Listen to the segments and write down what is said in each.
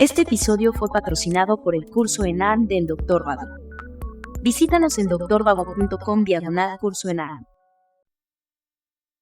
Este episodio fue patrocinado por el curso ENAM del Dr. Vago. Visítanos en drvago.com/curso ENAM.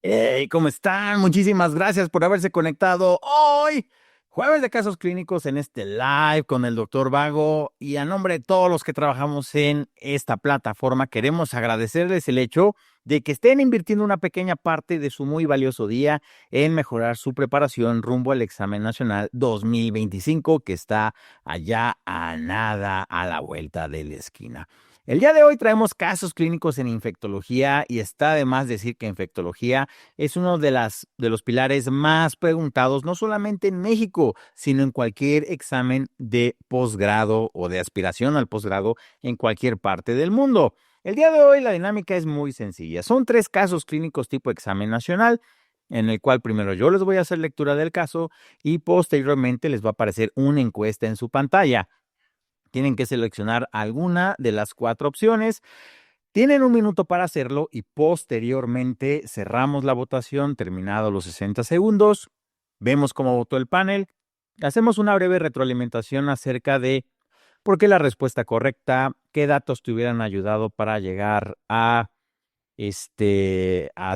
Hey, ¿cómo están? Muchísimas gracias por haberse conectado hoy, jueves de casos clínicos, en este live con el Dr. Vago. Y a nombre de todos los que trabajamos en esta plataforma, queremos agradecerles el hecho de que estén invirtiendo una pequeña parte de su muy valioso día en mejorar su preparación rumbo al examen nacional 2025, que está allá a nada, a la vuelta de la esquina. El día de hoy traemos casos clínicos en infectología, y está de más decir que infectología es uno de los pilares más preguntados, no solamente en México, sino en cualquier examen de posgrado o de aspiración al posgrado en cualquier parte del mundo. El día de hoy la dinámica es muy sencilla. Son 3 casos clínicos tipo examen nacional, en el cual primero yo les voy a hacer lectura del caso y posteriormente les va a aparecer una encuesta en su pantalla. Tienen que seleccionar alguna de las 4 opciones. Tienen 1 minuto para hacerlo y posteriormente cerramos la votación terminados los 60 segundos. Vemos cómo votó el panel. Hacemos una breve retroalimentación acerca de por qué la respuesta correcta, qué datos te hubieran ayudado para llegar a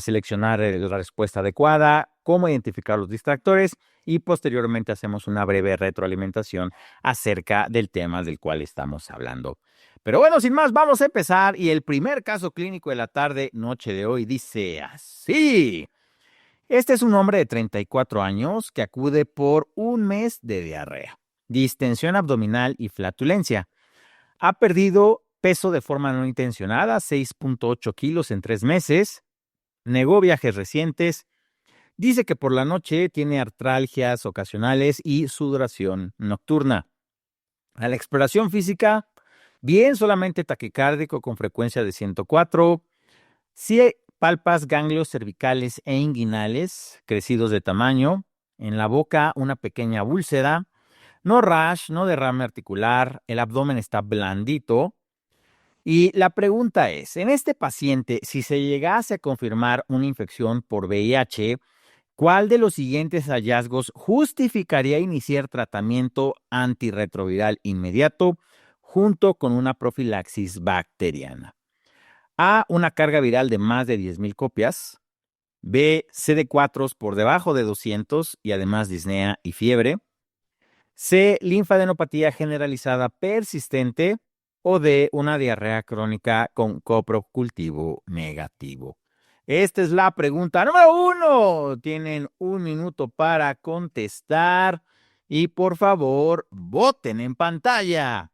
seleccionar la respuesta adecuada, cómo identificar los distractores, y posteriormente hacemos una breve retroalimentación acerca del tema del cual estamos hablando. Pero bueno, sin más, vamos a empezar. Y el primer caso clínico de la noche de hoy dice así. Este es un hombre de 34 años que acude por un mes de diarrea, distensión abdominal y flatulencia. Ha perdido peso de forma no intencionada, 6.8 kilos en 3 meses. Negó viajes recientes. Dice que por la noche tiene artralgias ocasionales y sudoración nocturna. A la exploración física, bien, solamente taquicárdico con frecuencia de 104. Sí palpas ganglios cervicales e inguinales crecidos de tamaño. En la boca una pequeña úlcera. No rash, no derrame articular. El abdomen está blandito. Y la pregunta es, en este paciente, si se llegase a confirmar una infección por VIH, ¿cuál de los siguientes hallazgos justificaría iniciar tratamiento antirretroviral inmediato junto con una profilaxis bacteriana? A, una carga viral de más de 10,000 copias. B, CD4 por debajo de 200 y además disnea y fiebre. C, linfadenopatía generalizada persistente. O D, una diarrea crónica con coprocultivo negativo. Esta es la pregunta número 1. Tienen 1 minuto para contestar y por favor voten en pantalla.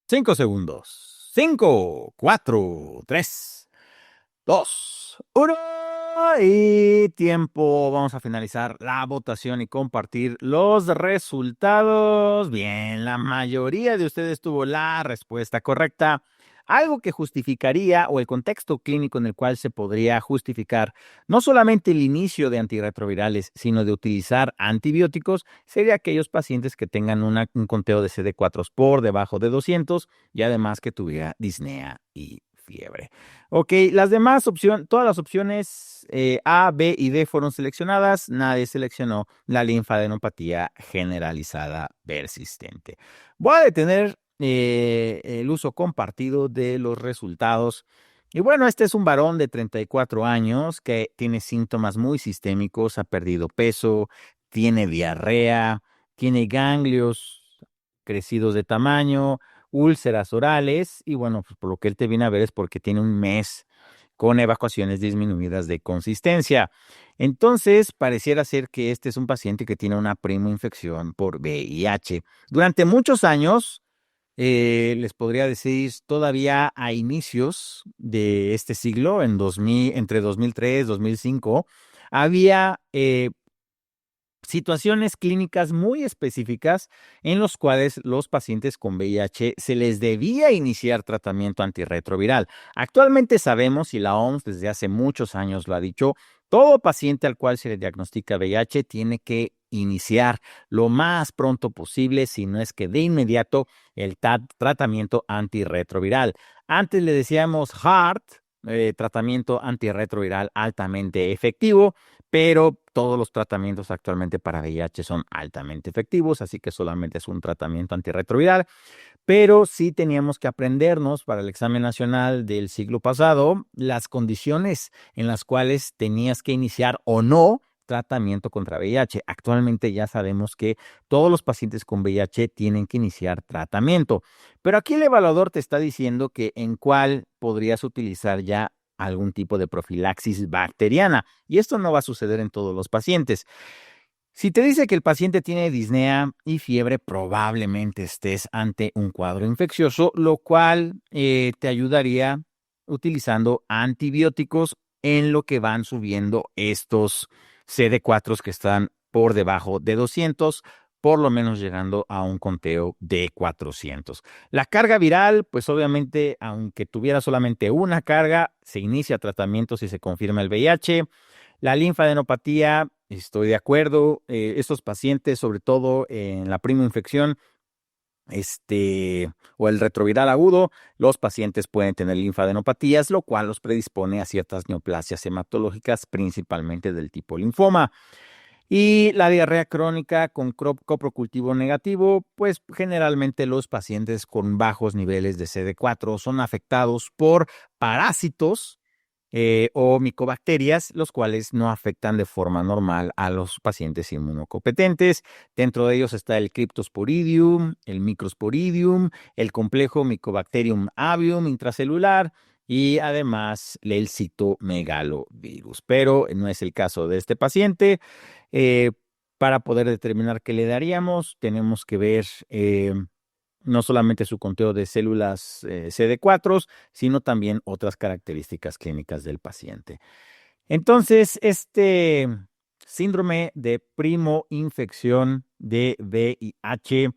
5 segundos. 5, 4, 3, 2, 1. Y tiempo. Vamos a finalizar la votación y compartir los resultados. Bien, la mayoría de ustedes tuvo la respuesta correcta. Algo que justificaría, o el contexto clínico en el cual se podría justificar no solamente el inicio de antirretrovirales, sino de utilizar antibióticos, sería aquellos pacientes que tengan un conteo de CD4 por debajo de 200 y además que tuviera disnea y fiebre. Ok, las demás opciones, todas las opciones A, B y D fueron seleccionadas. Nadie seleccionó la linfadenopatía generalizada persistente. Voy a detener el uso compartido de los resultados. Y bueno, este es un varón de 34 años que tiene síntomas muy sistémicos, ha perdido peso, tiene diarrea, tiene ganglios crecidos de tamaño, úlceras orales, y bueno, pues por lo que él te viene a ver es porque tiene un mes con evacuaciones disminuidas de consistencia. Entonces, pareciera ser que este es un paciente que tiene una prima infección por VIH. Durante muchos años, les podría decir, todavía a inicios de este siglo, entre 2003 y 2005, había situaciones clínicas muy específicas en los cuales los pacientes con VIH se les debía iniciar tratamiento antirretroviral. Actualmente sabemos, y la OMS desde hace muchos años lo ha dicho, todo paciente al cual se le diagnostica VIH tiene que iniciar lo más pronto posible, si no es que de inmediato, el tratamiento antirretroviral. Antes le decíamos HAART, tratamiento antirretroviral altamente efectivo, pero todos los tratamientos actualmente para VIH son altamente efectivos, así que solamente es un tratamiento antirretroviral. Pero sí teníamos que aprendernos para el examen nacional del siglo pasado las condiciones en las cuales tenías que iniciar o no tratamiento contra VIH. Actualmente ya sabemos que todos los pacientes con VIH tienen que iniciar tratamiento, pero aquí el evaluador te está diciendo que en cuál podrías utilizar ya algún tipo de profilaxis bacteriana, y esto no va a suceder en todos los pacientes. Si te dice que el paciente tiene disnea y fiebre, probablemente estés ante un cuadro infeccioso, lo cual te ayudaría utilizando antibióticos en lo que van subiendo estos CD4 que están por debajo de 200, por lo menos llegando a un conteo de 400. La carga viral, pues obviamente, aunque tuviera solamente una carga, se inicia tratamiento si se confirma el VIH. La linfadenopatía, estoy de acuerdo. Estos pacientes, sobre todo en la prima infección, o el retroviral agudo, los pacientes pueden tener linfadenopatías, lo cual los predispone a ciertas neoplasias hematológicas, principalmente del tipo linfoma. Y la diarrea crónica con coprocultivo negativo, pues generalmente los pacientes con bajos niveles de CD4 son afectados por parásitos o micobacterias, los cuales no afectan de forma normal a los pacientes inmunocompetentes. Dentro de ellos está el Cryptosporidium, el Microsporidium, el complejo Mycobacterium avium intracelular y además el citomegalovirus. Pero no es el caso de este paciente. Eh, para poder determinar qué le daríamos, tenemos que ver no solamente su conteo de células CD4, sino también otras características clínicas del paciente. Entonces, este síndrome de primo infección de VIH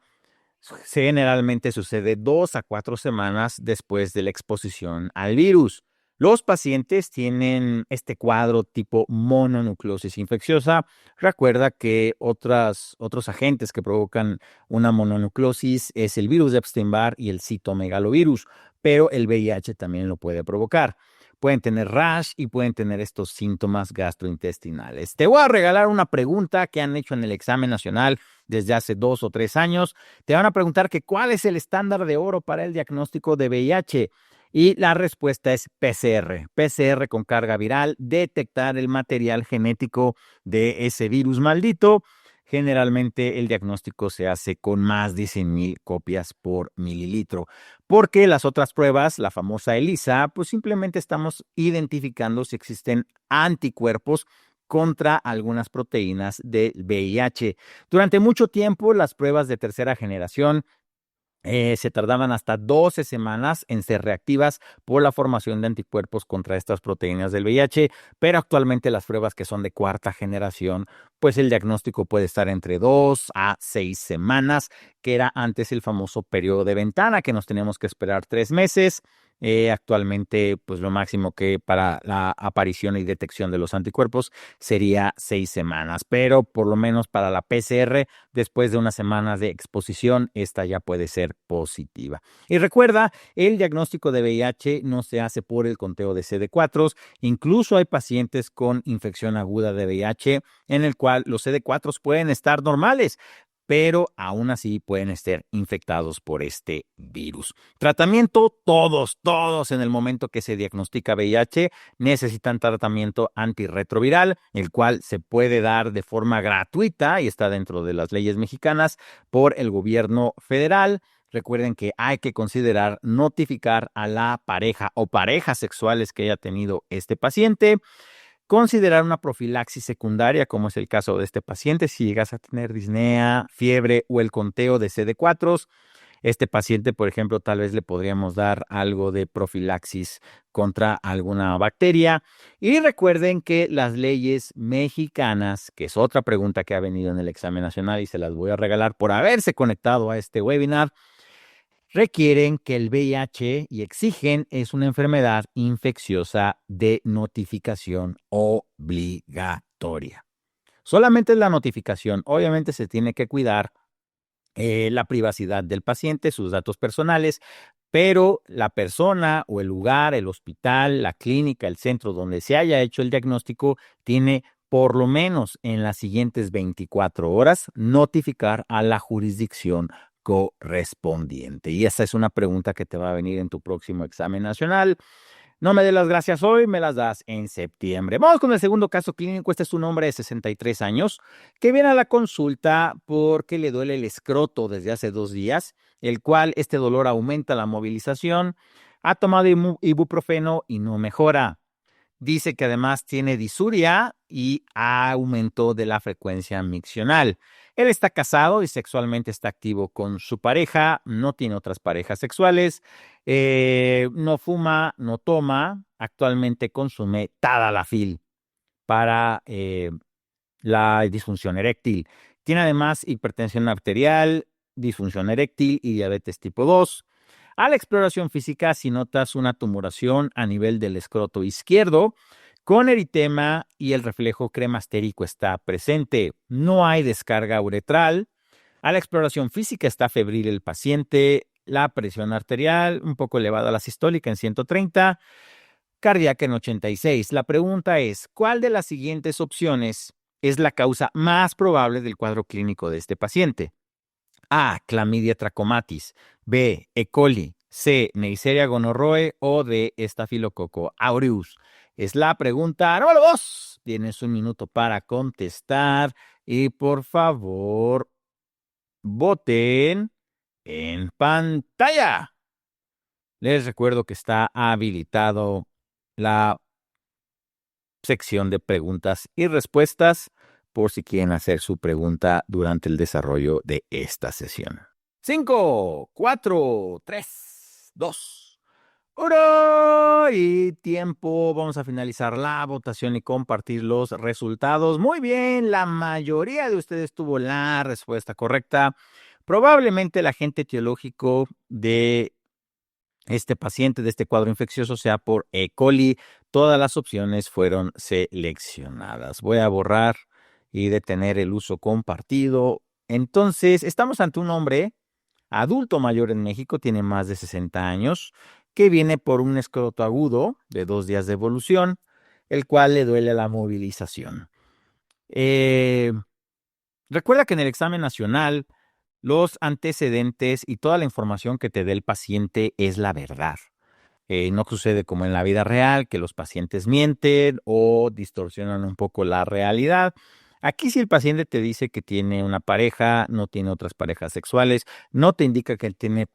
generalmente sucede 2 a 4 semanas después de la exposición al virus. Los pacientes tienen este cuadro tipo mononucleosis infecciosa. Recuerda que otros agentes que provocan una mononucleosis es el virus de Epstein-Barr y el citomegalovirus, pero el VIH también lo puede provocar. Pueden tener rash y pueden tener estos síntomas gastrointestinales. Te voy a regalar una pregunta que han hecho en el examen nacional desde hace 2 o 3 años. Te van a preguntar que cuál es el estándar de oro para el diagnóstico de VIH. Y la respuesta es PCR. PCR con carga viral, detectar el material genético de ese virus maldito. Generalmente el diagnóstico se hace con más de 100,000 copias por mililitro, porque las otras pruebas, la famosa ELISA, pues simplemente estamos identificando si existen anticuerpos contra algunas proteínas del VIH. Durante mucho tiempo, las pruebas de tercera generación se tardaban hasta 12 semanas en ser reactivas por la formación de anticuerpos contra estas proteínas del VIH, pero actualmente las pruebas que son de cuarta generación, pues el diagnóstico puede estar entre 2 a 6 semanas, que era antes el famoso periodo de ventana, que nos teníamos que esperar 3 meses. Actualmente, pues lo máximo que para la aparición y detección de los anticuerpos sería 6 semanas, pero por lo menos para la PCR, después de unas semanas de exposición, esta ya puede ser positiva. Y recuerda, el diagnóstico de VIH no se hace por el conteo de CD4, incluso hay pacientes con infección aguda de VIH en el cual los CD4 pueden estar normales, pero aún así pueden estar infectados por este virus. Tratamiento, todos en el momento que se diagnostica VIH necesitan tratamiento antirretroviral, el cual se puede dar de forma gratuita y está dentro de las leyes mexicanas por el gobierno federal. Recuerden que hay que considerar notificar a la pareja o parejas sexuales que haya tenido este paciente. Considerar una profilaxis secundaria, como es el caso de este paciente, si llegas a tener disnea, fiebre o el conteo de CD4. Este paciente, por ejemplo, tal vez le podríamos dar algo de profilaxis contra alguna bacteria. Y recuerden que las leyes mexicanas, que es otra pregunta que ha venido en el examen nacional y se las voy a regalar por haberse conectado a este webinar, requieren que el VIH y exigen es una enfermedad infecciosa de notificación obligatoria. Solamente es la notificación. Obviamente se tiene que cuidar la privacidad del paciente, sus datos personales, pero la persona o el lugar, el hospital, la clínica, el centro donde se haya hecho el diagnóstico, tiene por lo menos en las siguientes 24 horas, notificar a la jurisdicción correspondiente. Y esa es una pregunta que te va a venir en tu próximo examen nacional. No me des las gracias hoy, me las das en septiembre. Vamos con el segundo caso clínico. Este es un hombre de 63 años que viene a la consulta porque le duele el escroto desde hace 2 días, el cual este dolor aumenta la movilización. Ha tomado ibuprofeno y no mejora. Dice que además tiene disuria y aumento de la frecuencia miccional. Él está casado y sexualmente está activo con su pareja, no tiene otras parejas sexuales, no fuma, no toma, actualmente consume Tadalafil para la disfunción eréctil. Tiene además hipertensión arterial, disfunción eréctil y diabetes tipo 2. A la exploración física, si notas una tumoración a nivel del escroto izquierdo, con eritema y el reflejo cremastérico está presente. No hay descarga uretral. A la exploración física está febril el paciente, la presión arterial un poco elevada, la sistólica en 130, cardíaca en 86. La pregunta es, ¿cuál de las siguientes opciones es la causa más probable del cuadro clínico de este paciente? A. Clamidia trachomatis. B. E. coli. C. Neisseria gonorrhoeae o D. Estafilococo aureus. Es la pregunta número 2. Tienes un minuto para contestar y por favor voten en pantalla. Les recuerdo que está habilitado la sección de preguntas y respuestas por si quieren hacer su pregunta durante el desarrollo de esta sesión. 5, 4, 3, 2, 1 y tiempo. Vamos a finalizar la votación y compartir los resultados. Muy bien, la mayoría de ustedes tuvo la respuesta correcta. Probablemente el agente etiológico de este paciente, de este cuadro infeccioso, sea por E. coli. Todas las opciones fueron seleccionadas. Voy a borrar y detener el uso compartido. Entonces, estamos ante un hombre adulto mayor en México, tiene más de 60 años, que viene por un escroto agudo de 2 días de evolución, el cual le duele la movilización. Recuerda que en el examen nacional, los antecedentes y toda la información que te dé el paciente es la verdad. No sucede como en la vida real, que los pacientes mienten o distorsionan un poco la realidad. Aquí si el paciente te dice que tiene una pareja, no tiene otras parejas sexuales, no te indica que él tiene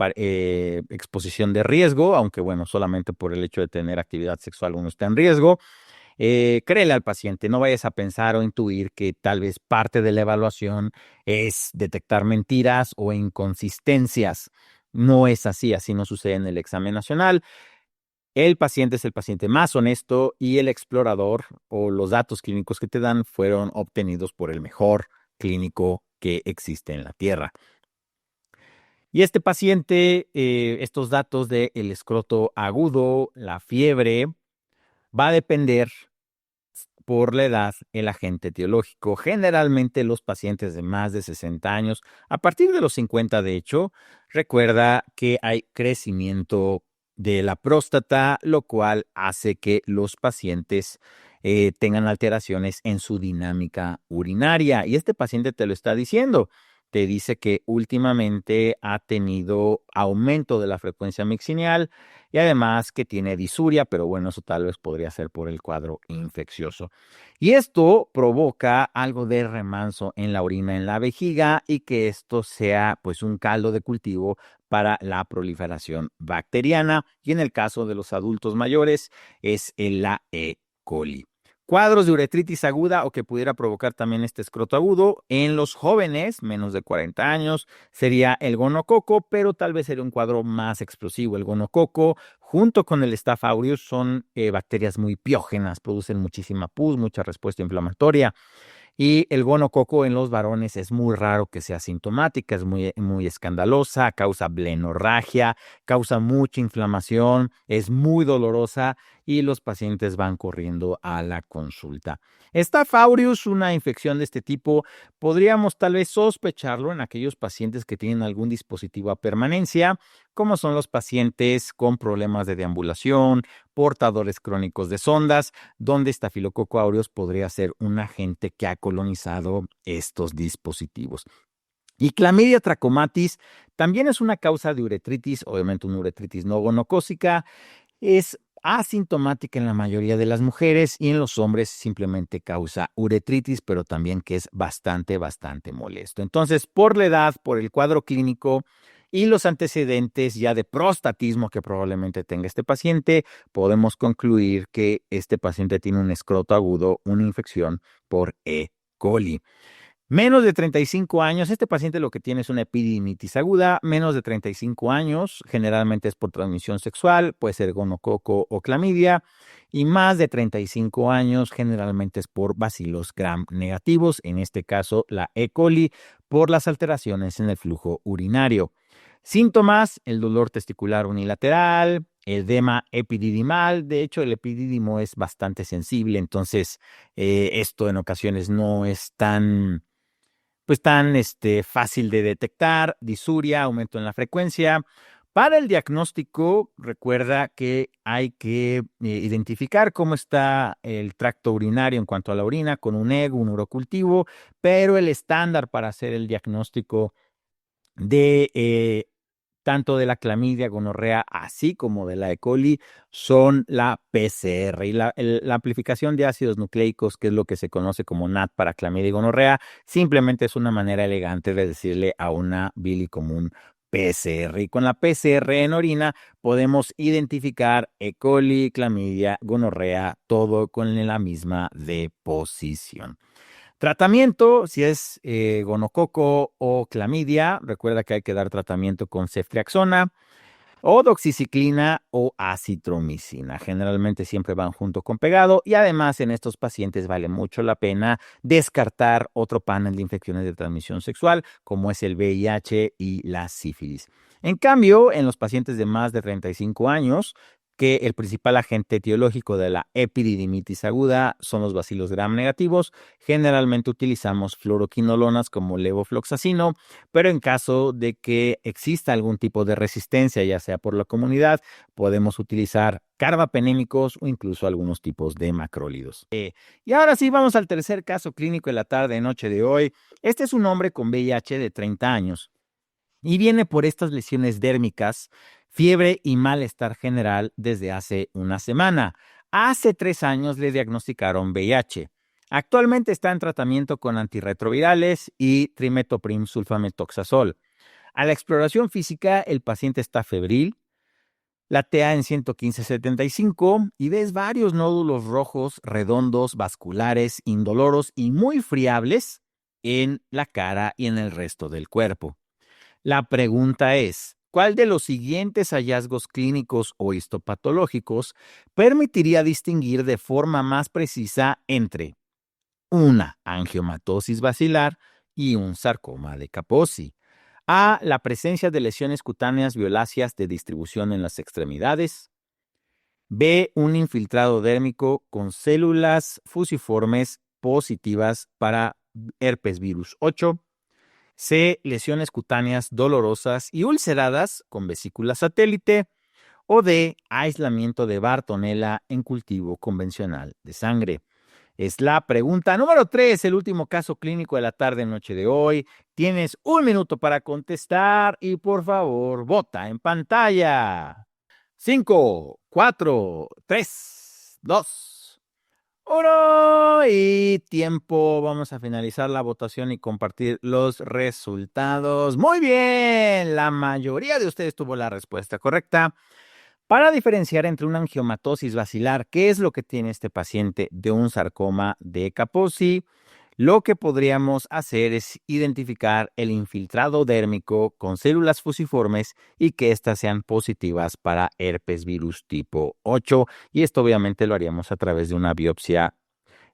exposición de riesgo, aunque bueno, solamente por el hecho de tener actividad sexual uno está en riesgo. Créele al paciente, no vayas a pensar o intuir que tal vez parte de la evaluación es detectar mentiras o inconsistencias. No es así, así no sucede en el examen nacional. El paciente es el paciente más honesto y el explorador o los datos clínicos que te dan fueron obtenidos por el mejor clínico que existe en la Tierra. Y este paciente, estos datos del escroto agudo, la fiebre, va a depender por la edad, el agente etiológico. Generalmente los pacientes de más de 60 años, a partir de los 50 de hecho, recuerda que hay crecimiento de la próstata, lo cual hace que los pacientes tengan alteraciones en su dinámica urinaria. Y este paciente te lo está diciendo. Te dice que últimamente ha tenido aumento de la frecuencia miccional y además que tiene disuria, pero bueno, eso tal vez podría ser por el cuadro infeccioso. Y esto provoca algo de remanso en la orina, en la vejiga, y que esto sea pues un caldo de cultivo para la proliferación bacteriana. Y en el caso de los adultos mayores es la E. coli. Cuadros de uretritis aguda o que pudiera provocar también este escroto agudo en los jóvenes, menos de 40 años, sería el gonococo, pero tal vez sería un cuadro más explosivo. El gonococo junto con el Staph aureus son bacterias muy piógenas, producen muchísima pus, mucha respuesta inflamatoria. Y el gonococo en los varones es muy raro que sea sintomática, es muy escandalosa, causa blenorragia, causa mucha inflamación, es muy dolorosa y los pacientes van corriendo a la consulta. Staph aureus, una infección de este tipo, podríamos tal vez sospecharlo en aquellos pacientes que tienen algún dispositivo a permanencia, como son los pacientes con problemas de deambulación, portadores crónicos de sondas, donde Staphylococcus aureus podría ser un agente que ha colonizado estos dispositivos. Y Chlamydia trachomatis también es una causa de uretritis, obviamente una uretritis no gonocócica. Es asintomática en la mayoría de las mujeres y en los hombres simplemente causa uretritis, pero también que es bastante molesto. Entonces, por la edad, por el cuadro clínico y los antecedentes ya de prostatismo que probablemente tenga este paciente, podemos concluir que este paciente tiene un escroto agudo, una infección por E. coli. Menos de 35 años, este paciente lo que tiene es una epididimitis aguda, menos de 35 años, generalmente es por transmisión sexual, puede ser gonococo o clamidia, y más de 35 años, generalmente es por bacilos gram negativos, en este caso la E. coli, por las alteraciones en el flujo urinario. Síntomas, el dolor testicular unilateral, edema epididimal. De hecho, el epidídimo es bastante sensible, entonces esto en ocasiones no es tan fácil de detectar. Disuria, aumento en la frecuencia. Para el diagnóstico, recuerda que hay que identificar cómo está el tracto urinario en cuanto a la orina con un EGO, un urocultivo, pero el estándar para hacer el diagnóstico de tanto de la clamidia, gonorrea, así como de la E. coli, son la PCR. Y la amplificación de ácidos nucleicos, que es lo que se conoce como NAT para clamidia y gonorrea, simplemente es una manera elegante de decirle a una bili común PCR. Y con la PCR en orina podemos identificar E. coli, clamidia, gonorrea, todo con la misma deposición. Tratamiento, si es gonococo o clamidia, recuerda que hay que dar tratamiento con ceftriaxona o doxiciclina o acitromicina. Generalmente siempre van junto con pegado y además en estos pacientes vale mucho la pena descartar otro panel de infecciones de transmisión sexual como es el VIH y la sífilis. En cambio, en los pacientes de más de 35 años, que el principal agente etiológico de la epididimitis aguda son los bacilos gram negativos, generalmente utilizamos fluoroquinolonas como levofloxacino, pero en caso de que exista algún tipo de resistencia, ya sea por la comunidad, podemos utilizar carbapenémicos o incluso algunos tipos de macrólidos. Y ahora sí, vamos al tercer caso clínico de la tarde-noche de hoy. Este es un hombre con VIH de 30 años y viene por estas lesiones dérmicas, fiebre y malestar general desde hace una semana. Hace 3 años le diagnosticaron VIH. Actualmente está en tratamiento con antirretrovirales y trimetoprim sulfametoxazol. A la exploración física, el paciente está febril, latea en 115/75 y ves varios nódulos rojos, redondos, vasculares, indoloros y muy friables en la cara y en el resto del cuerpo. La pregunta es, ¿cuál de los siguientes hallazgos clínicos o histopatológicos permitiría distinguir de forma más precisa entre una angiomatosis basilar y un sarcoma de Kaposi? A, la presencia de lesiones cutáneas violáceas de distribución en las extremidades. B, un infiltrado dérmico con células fusiformes positivas para herpes virus 8. C, lesiones cutáneas dolorosas y ulceradas con vesícula satélite. O D, aislamiento de Bartonella en cultivo convencional de sangre. Es la pregunta número 3, el último caso clínico de la tarde-noche de hoy. Tienes 1 minuto para contestar y por favor, vota en pantalla. 5, 4, 3, 2, 1 y tiempo. Vamos a finalizar la votación y compartir los resultados. Muy bien, la mayoría de ustedes tuvo la respuesta correcta. Para diferenciar entre una angiomatosis basilar, ¿qué es lo que tiene este paciente de un sarcoma de Kaposi? Lo que podríamos hacer es identificar el infiltrado dérmico con células fusiformes y que éstas sean positivas para herpes virus tipo 8. Y esto obviamente lo haríamos a través de una biopsia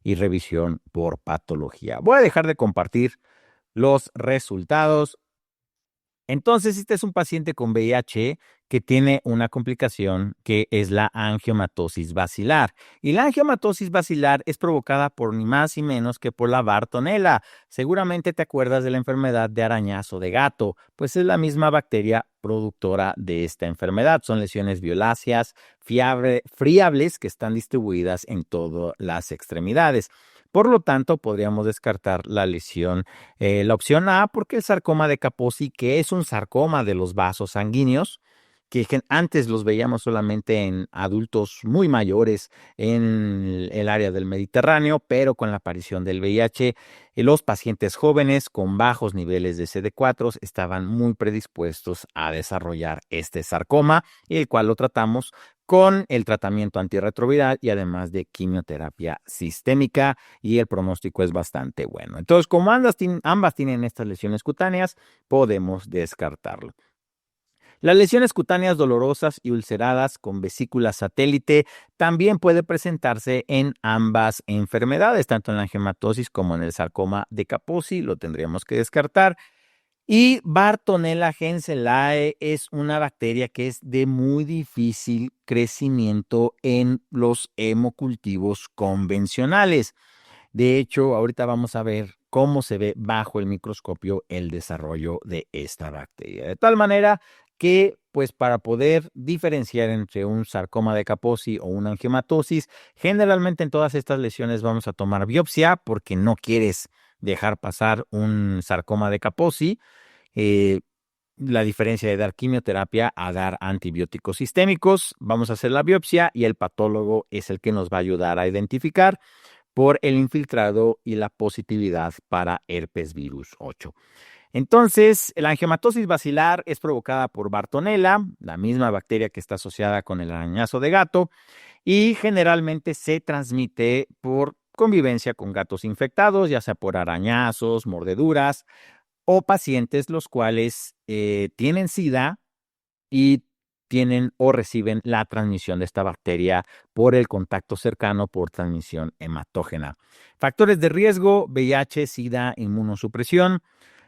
y revisión por patología. Voy a dejar de compartir los resultados. Entonces, este es un paciente con VIH que tiene una complicación que es la angiomatosis basilar. Y la angiomatosis basilar es provocada por ni más ni menos que por la Bartonella. Seguramente te acuerdas de la enfermedad de arañazo de gato, pues es la misma bacteria productora de esta enfermedad. Son lesiones violáceas, friables que están distribuidas en todas las extremidades. Por lo tanto, podríamos descartar la opción A, porque el sarcoma de Kaposi, que es un sarcoma de los vasos sanguíneos, que antes los veíamos solamente en adultos muy mayores en el área del Mediterráneo, pero con la aparición del VIH, los pacientes jóvenes con bajos niveles de CD4 estaban muy predispuestos a desarrollar este sarcoma, y el cual lo tratamos con el tratamiento antirretroviral y además de quimioterapia sistémica, y el pronóstico es bastante bueno. Entonces, como ambas tienen estas lesiones cutáneas, podemos descartarlo. Las lesiones cutáneas dolorosas y ulceradas con vesícula satélite también puede presentarse en ambas enfermedades, tanto en la angiomatosis como en el sarcoma de Kaposi, lo tendríamos que descartar. Y Bartonella henselae es una bacteria que es de muy difícil crecimiento en los hemocultivos convencionales. De hecho, ahorita vamos a ver cómo se ve bajo el microscopio el desarrollo de esta bacteria. De tal manera que, pues, para poder diferenciar entre un sarcoma de Kaposi o una angiomatosis, generalmente en todas estas lesiones vamos a tomar biopsia porque no quieres dejar pasar un sarcoma de Kaposi. La diferencia de dar quimioterapia a dar antibióticos sistémicos. Vamos a hacer la biopsia y el patólogo es el que nos va a ayudar a identificar por el infiltrado y la positividad para herpes virus 8. Entonces, la angiomatosis basilar es provocada por Bartonella, la misma bacteria que está asociada con el arañazo de gato, y generalmente se transmite por convivencia con gatos infectados, ya sea por arañazos, mordeduras, o pacientes los cuales tienen SIDA y tienen o reciben la transmisión de esta bacteria por el contacto cercano por transmisión hematógena. Factores de riesgo: VIH, SIDA, inmunosupresión.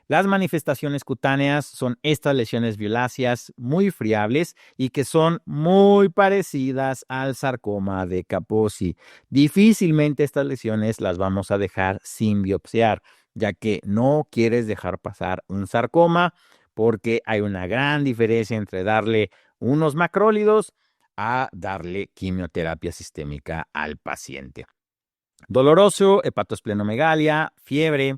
Las manifestaciones cutáneas son estas lesiones violáceas muy friables y que son muy parecidas al sarcoma de Kaposi. Difícilmente estas lesiones las vamos a dejar sin biopsiar, ya que no quieres dejar pasar un sarcoma porque hay una gran diferencia entre darle unos macrólidos a darle quimioterapia sistémica al paciente. Doloroso, hepatosplenomegalia, fiebre.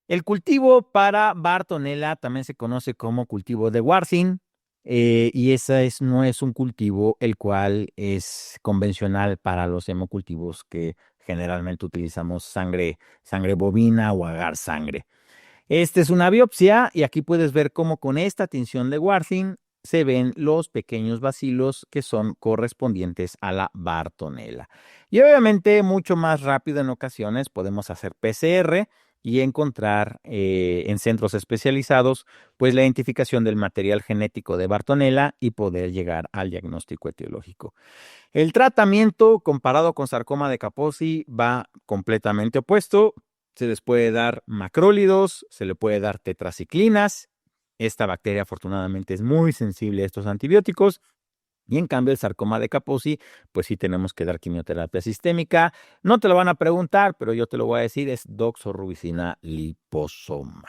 El cultivo para Bartonella también se conoce como cultivo de Warthin, y no es un cultivo el cual es convencional para los hemocultivos que generalmente utilizamos sangre bovina o agar sangre. Esta es una biopsia y aquí puedes ver cómo con esta tinción de Warthin se ven los pequeños bacilos que son correspondientes a la Bartonella. Y obviamente mucho más rápido en ocasiones podemos hacer PCR y encontrar en centros especializados pues la identificación del material genético de Bartonella y poder llegar al diagnóstico etiológico. El tratamiento comparado con sarcoma de Kaposi va completamente opuesto. Se les puede dar macrólidos, se le puede dar tetraciclinas. Esta bacteria afortunadamente es muy sensible a estos antibióticos. Y en cambio el sarcoma de Kaposi, pues sí tenemos que dar quimioterapia sistémica. No te lo van a preguntar, pero yo te lo voy a decir, es doxorubicina liposomal.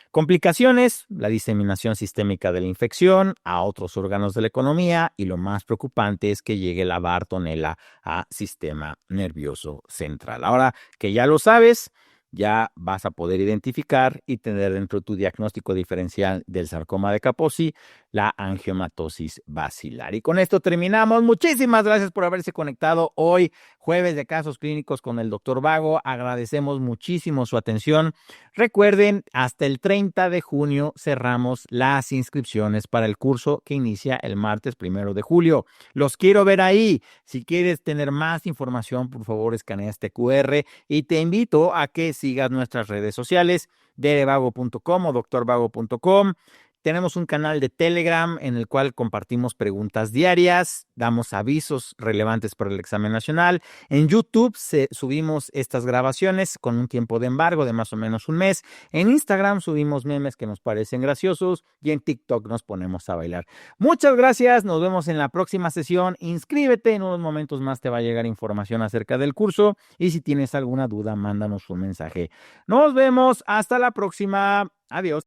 Complicaciones: la diseminación sistémica de la infección a otros órganos de la economía, y lo más preocupante es que llegue la Bartonella a sistema nervioso central. Ahora que ya lo sabes, ya vas a poder identificar y tener dentro de tu diagnóstico diferencial del sarcoma de Kaposi la angiomatosis basilar. Y con esto terminamos. Muchísimas gracias por haberse conectado hoy, jueves de casos clínicos con el Dr. Vago. Agradecemos muchísimo su atención. Recuerden, hasta el 30 de junio cerramos las inscripciones para el curso que inicia el martes 1 de julio. Los quiero ver ahí. Si quieres tener más información, por favor, escanea este QR y te invito a que sigas nuestras redes sociales, dvago.com o drvago.com. Tenemos un canal de Telegram en el cual compartimos preguntas diarias, damos avisos relevantes para el examen nacional. En YouTube subimos estas grabaciones con un tiempo de embargo de más o menos un mes. En Instagram subimos memes que nos parecen graciosos y en TikTok nos ponemos a bailar. Muchas gracias, nos vemos en la próxima sesión. Inscríbete, en unos momentos más te va a llegar información acerca del curso y si tienes alguna duda, mándanos un mensaje. Nos vemos, hasta la próxima. Adiós.